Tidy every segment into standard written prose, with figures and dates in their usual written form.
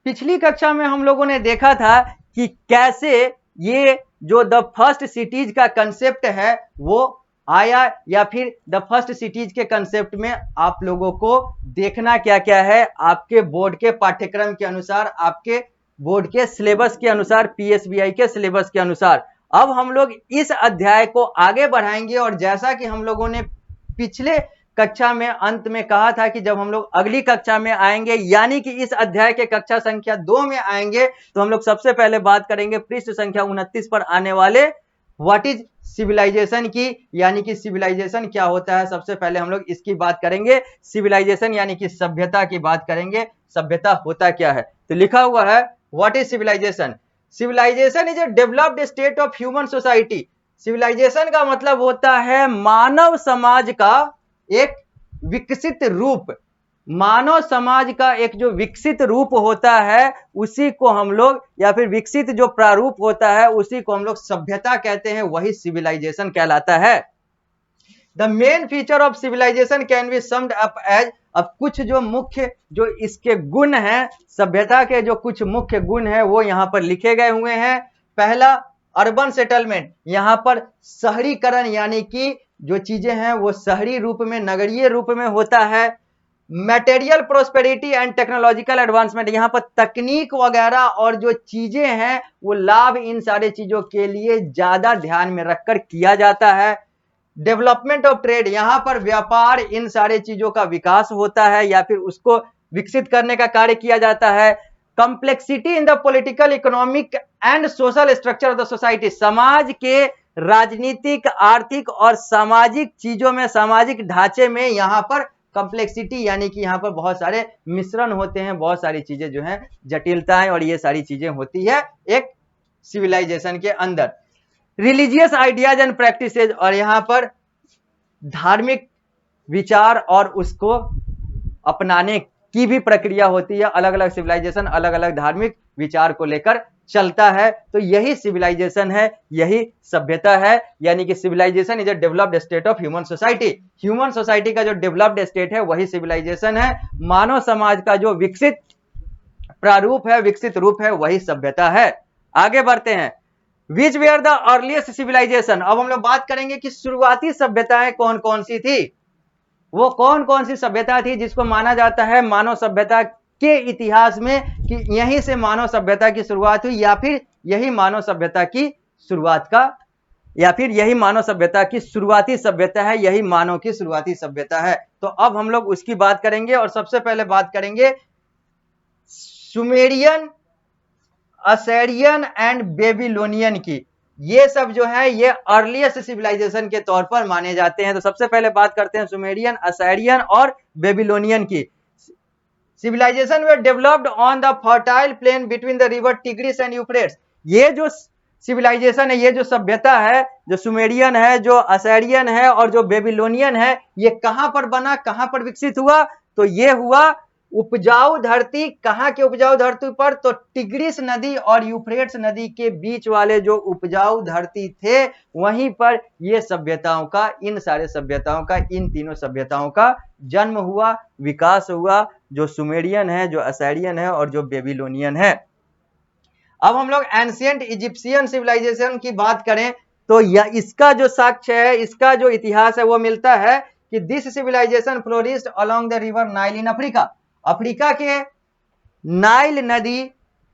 पिछली कक्षा में हम लोगों ने देखा था कि कैसे ये जो द फर्स्ट सिटीज का कंसेप्ट है वो आया, या फिर द फर्स्ट सिटीज के कंसेप्ट में आप लोगों को देखना क्या क्या है, आपके बोर्ड के पाठ्यक्रम के अनुसार, आपके बोर्ड के सिलेबस के अनुसार, पीएसबीआई के सिलेबस के अनुसार। अब हम लोग इस अध्याय को आगे बढ़ाएंगे, और जैसा कि हम लोगों ने पिछले कक्षा में अंत में कहा था कि जब हम लोग अगली कक्षा में आएंगे, यानी कि इस अध्याय के कक्षा संख्या 2 में आएंगे, तो हम लोग सबसे पहले बात करेंगे पृष्ठ संख्या 29 पर आने वाले व्हाट इज सिविलाइजेशन की, यानी कि सिविलाइजेशन क्या होता है। सबसे पहले हम लोग इसकी बात करेंगे, सिविलाइजेशन यानी कि सभ्यता की बात करेंगे, सभ्यता होता क्या है। तो लिखा हुआ है what is civilization. Civilization is a developed state of human society. Civilization का मतलब होता है मानव समाज का एक विकसित रूप। मानव समाज का एक जो विकसित रूप होता है उसी को हम लोग, या फिर विकसित जो प्रारूप होता है उसी को हम लोग सभ्यता कहते हैं, वही सिविलाइजेशन कहलाता है। The main feature of civilisation can be summed up as, अब कुछ जो मुख्य जो इसके गुण हैं, सभ्यता के जो कुछ मुख्य गुण हैं वो यहां पर लिखे गए हुए हैं। पहला, अर्बन सेटलमेंट, यहां पर शहरीकरण, यानी कि जो चीजें हैं वो शहरी रूप में, नगरीय रूप में होता है। Material prosperity and technological advancement, यहां पर तकनीक वगैरह और जो चीजें हैं वो लाभ इन सारे चीजों के लिए ज्यादा ध्यान में रखकर किया जाता है। डेवलपमेंट ऑफ ट्रेड, यहां पर व्यापार, इन सारे चीजों का विकास होता है या फिर उसको विकसित करने का कार्य किया जाता है। Complexity in the political, economic and social structure of the society, समाज के राजनीतिक, आर्थिक और सामाजिक चीजों में, सामाजिक ढांचे में यहां पर कॉम्प्लेक्सिटी, यानी कि यहां पर बहुत सारे मिश्रण होते हैं, बहुत सारी चीजें जो हैं जटिलताएं और ये सारी चीजें होती है एक सिविलाइजेशन के अंदर। रिलीजियस आइडियाज एंड प्रैक्टिसेज, और यहां पर धार्मिक विचार और उसको अपनाने की भी प्रक्रिया होती है। अलग अलग सिविलाइजेशन अलग अलग धार्मिक विचार को लेकर चलता है, तो यही सिविलाइजेशन है, यही सभ्यता है। यानी कि civilization is a developed state of human society. Human society का जो डेवलप्ड स्टेट है वही सिविलाइजेशन है। मानव समाज का जो विकसित प्रारूप है, विकसित रूप है, वही सभ्यता है। आगे बढ़ते हैं। विच वेयर द अर्लीस्ट सिविलाइजेशन, अब हम लोग बात करेंगे कि शुरुआती सभ्यताएं कौन कौन सी थी। वो कौन कौन सी सभ्यता थी जिसको माना जाता है मानव सभ्यता के इतिहास में कि यहीं से मानव सभ्यता की शुरुआत हुई, या फिर यही मानव सभ्यता की शुरुआत का, या फिर यही मानव सभ्यता की शुरुआती सभ्यता है, यही मानव की शुरुआती सभ्यता है। तो अब हम लोग उसकी बात करेंगे, और सबसे पहले बात करेंगे सुमेरियन, असेरियन एंड बेबीलोनियन की। ये सब जो है ये अर्लीस्ट सिविलाइजेशन के तौर पर माने जाते हैं। तो सबसे पहले बात करते हैं सुमेरियन, असेरियन और बेबीलोनियन की। Civilization were developed on the fertile plain between the river Tigris and Euphrates. ये जो सिविलाइजेशन है, ये जो सभ्यता है, जो सुमेरियन है, जो असेरियन है और जो बेबीलोनियन है, ये कहां पर बना, कहां पर विकसित हुआ? तो ये हुआ उपजाऊ धरती। कहां के उपजाऊ धरती पर? तो टिग्रिस नदी और यूफ्रेट्स नदी के बीच वाले जो उपजाऊ धरती थे वहीं पर ये सभ्यताओं का, इन सारे सभ्यताओं का, इन तीनों सभ्यताओं का जन्म हुआ, विकास हुआ, जो सुमेरियन है, जो असेरियन है और जो बेबीलोनियन है। अब हम लोग एंशिएंट इजिप्शियन सिविलाइजेशन की बात करें तो इसका जो साक्ष्य है, इसका जो इतिहास है वो मिलता है कि this civilization flourished along the river Nile in Africa. Africa के नाइल नदी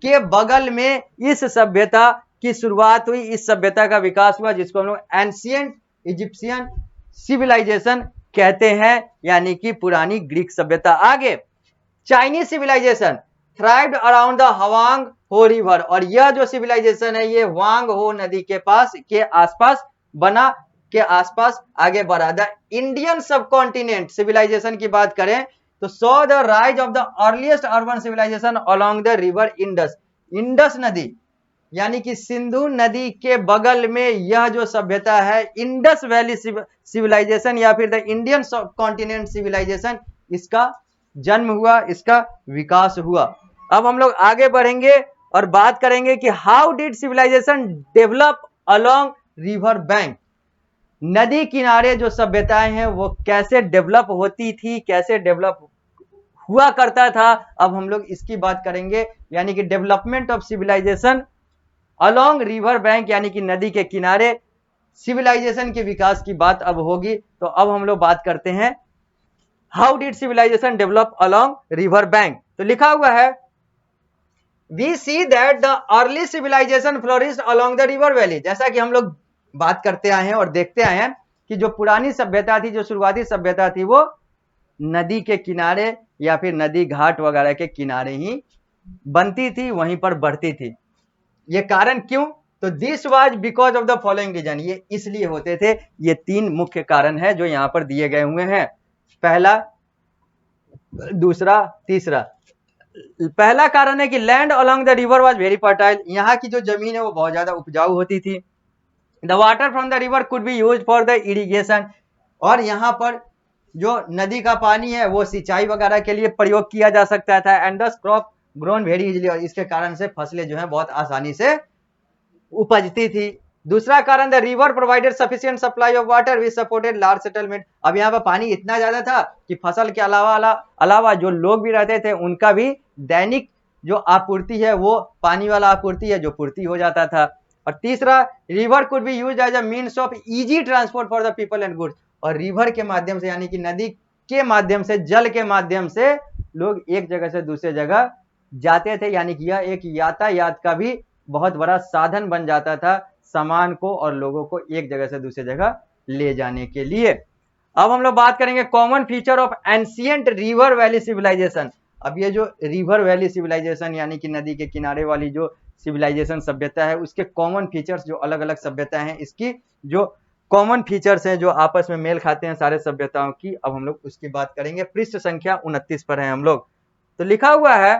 के बगल में इस सभ्यता की शुरुआत हुई, इस सभ्यता का विकास हुआ, जिसको हम लोग एंशिएंट इजिप्शियन सिविलाइजेशन कहते हैं, यानी कि पुरानी ग्रीक सभ्यता। आगे Chinese civilisation thrived around the हवांग हो रिवर, और यह जो सिविलाइजेशन है ये वांग हो नदी के पास, के आसपास बना, के आसपास आगे बढ़ा। द इंडियन सबकॉन्टिनेंट सिविलाइजेशन की बात करें तो saw the rise of the earliest urban civilization along the river Indus. Indus नदी यानी कि सिंधु नदी के बगल में यह जो सभ्यता है इंडस वैली सिविलाइजेशन या फिर द इंडियन सबकॉन्टिनेंट सिविलाइजेशन, इसका जन्म हुआ, इसका विकास हुआ। अब हम लोग आगे बढ़ेंगे और बात करेंगे कि how did civilization develop along river bank. नदी किनारे जो सभ्यताएं हैं वो कैसे डेवलप होती थी, कैसे डेवलप हुआ करता था। अब हम लोग इसकी बात करेंगे, यानी कि development of civilization along river bank, यानी कि नदी के किनारे सिविलाइजेशन के विकास की बात अब होगी। तो अब हम लोग बात करते हैं how did civilization develop along river bank. तो लिखा हुआ है we see that the early civilization flourished along the river valley. जैसा कि हम लोग बात करते आए हैं और देखते आए हैं कि जो पुरानी सभ्यता थी, जो शुरुआती सभ्यता थी, वो नदी के किनारे या फिर नदी घाट वगैरह के किनारे ही बनती थी, वहीं पर बढ़ती थी। ये कारण क्यों? तो this was because of the following reason. ये इसलिए होते थे, ये 3 मुख्य कारण है जो यहां पर दिए गए हुए हैं। पहला, दूसरा, तीसरा। पहला कारण है कि land along the river was very fertile. यहाँ की जो जमीन है वो बहुत ज्यादा उपजाऊ होती थी। The water from the river could be used for the irrigation. और यहाँ पर जो नदी का पानी है वो सिंचाई वगैरह के लिए प्रयोग किया जा सकता था। And the crop grown very easily. और इसके कारण से फसलें जो है बहुत आसानी से उपजती थी। दूसरा कारण, the river provided sufficient supply of water which supported large settlement. अब यहाँ पर पानी इतना ज्यादा था कि फसल के अलावा जो लोग भी रहते थे उनका भी दैनिक जो आपूर्ति है वो पानी वाला आपूर्ति है जो पूर्ति हो जाता था। और तीसरा, river could be used as a means of easy transport for the people and goods. और रिवर के माध्यम से, यानी कि नदी के माध्यम से, जल के माध्यम से लोग एक जगह से दूसरे जगह जाते थे, यानी कि यह एक यातायात का भी बहुत बड़ा साधन बन जाता था, सामान को और लोगों को एक जगह से दूसरी जगह ले जाने के लिए। अब हम लोग बात करेंगे common feature of ancient river valley civilization. अब ये जो रिवर वैली सिविलाइजेशन, यानी कि नदी के किनारे वाली जो सिविलाइजेशन सभ्यता है, उसके कॉमन फीचर्स, जो अलग अलग सभ्यता है, इसकी जो कॉमन फीचर्स हैं जो आपस में मेल खाते हैं सारे सभ्यताओं की, अब हम लोग उसकी बात करेंगे। पृष्ठ संख्या 29 पर है हम लोग। तो लिखा हुआ है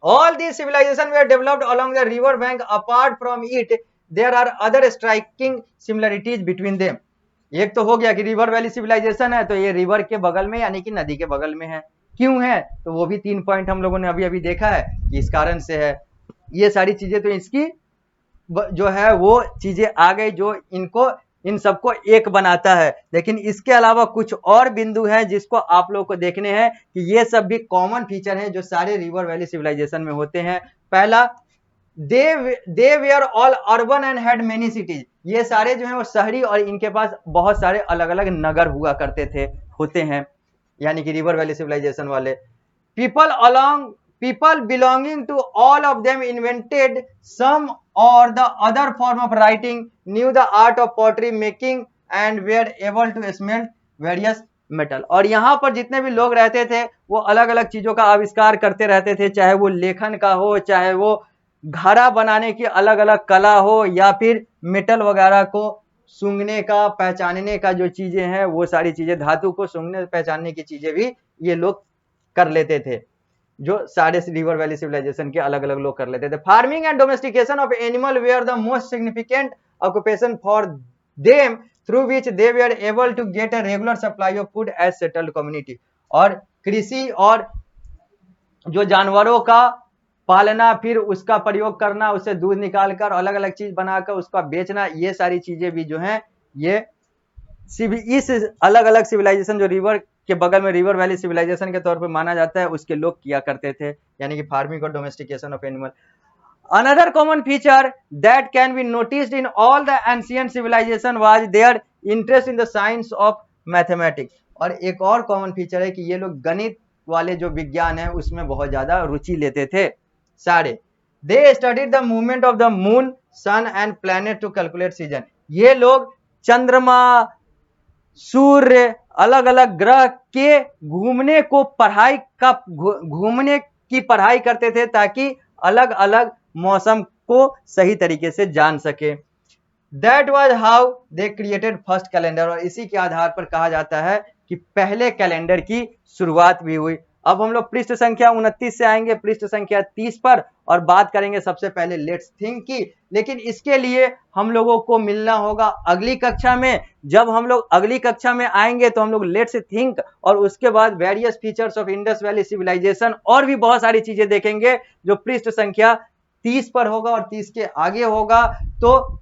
all these civilization were developed along the river bank. Apart from it there are other striking similarities between them. एक तो हो गया कि रिवर वैली सिविलाइजेशन है तो ये रिवर के बगल में, यानी कि नदी के बगल में है। क्यों है? तो वो भी 3 पॉइंट हम लोगों ने अभी अभी देखा है कि इस कारण से है। ये सारी चीजें तो इसकी जो है वो चीजें आ गई जो इनको, इन सबको एक बनाता है। लेकिन इसके अलावा कुछ और बिंदु हैं जिसको आप लोगों को देखने हैं कि ये सब भी कॉमन फीचर हैं जो सारे रिवर वैली सिविलाइजेशन में होते हैं। पहला, they were all urban and had many cities. ये सारे जो हैं वो शहरी और इनके पास बहुत सारे अलग अलग नगर हुआ करते थे, होते हैं, यानी कि रिवर वैली सिविलाइजेशन वाले। people belonging to all of them invented some or the other form of writing, knew the art of pottery making and were able to smelt various metal। और यहाँ पर जितने भी लोग रहते थे वो अलग अलग चीजों का आविष्कार करते रहते थे, चाहे वो लेखन का हो, चाहे वो घड़ा बनाने की अलग अलग कला हो, या फिर मेटल वगैरह को सूंघने का, पहचानने का जो चीजें हैं वो सारी चीजें, धातु को सूंघने पहचानने की चीजें भी ये लोग कर लेते थे, जो सारे रिवर वैली सिविलाइजेशन के अलग अलग लोग कर लेते थे। Farming and domestication of animal were the most significant occupation for them through which they were able to get a regular supply of food as settled community. और कृषि और जो जानवरों का पालना, फिर उसका प्रयोग करना, उससे दूध निकालकर अलग अलग चीज बनाकर उसका बेचना, ये सारी चीजें भी जो हैं ये इस अलग अलग सिविलाइजेशन जो रिवर के बगल में रिवर वैली सिविलाइजेशन के तौर पर माना जाता है उसके लोग किया करते थे, यानी कि फार्मिंग और domestication of animal. Another common feature that can be noticed in all the ancient civilization was their interest in the science of mathematics। और एक और कॉमन फीचर है कि ये लोग गणित वाले जो विज्ञान है उसमें बहुत ज्यादा रुचि लेते थे सारे। They studied the movement of the moon, sun and planet to calculate season। ये लोग चंद्रमा, सूर्य, अलग अलग ग्रह के घूमने को घूमने की पढ़ाई करते थे ताकि अलग अलग मौसम को सही तरीके से जान सके। That was how they created first calendar। और इसी के आधार पर कहा जाता है कि पहले कैलेंडर की शुरुआत भी हुई। अब हम लोग पृष्ठ संख्या 29 से आएंगे पृष्ठ संख्या 30 पर और बात करेंगे सबसे पहले लेट्स थिंक की। लेकिन इसके लिए हम लोगों को मिलना होगा अगली कक्षा में। जब हम लोग अगली कक्षा में आएंगे तो हम लोग लेट्स थिंक और उसके बाद various features of Indus valley civilization और भी बहुत सारी चीजें देखेंगे जो पृष्ठ संख्या 30 पर होगा और 30 के आगे होगा। तो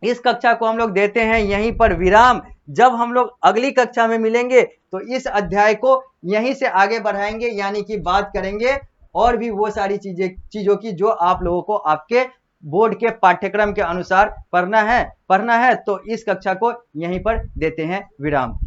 इस कक्षा को हम लोग देते हैं यहीं पर विराम। जब हम लोग अगली कक्षा में मिलेंगे तो इस अध्याय को यहीं से आगे बढ़ाएंगे, यानी कि बात करेंगे और भी वो सारी चीजों की जो आप लोगों को आपके बोर्ड के पाठ्यक्रम के अनुसार पढ़ना है। तो इस कक्षा को यहीं पर देते हैं विराम।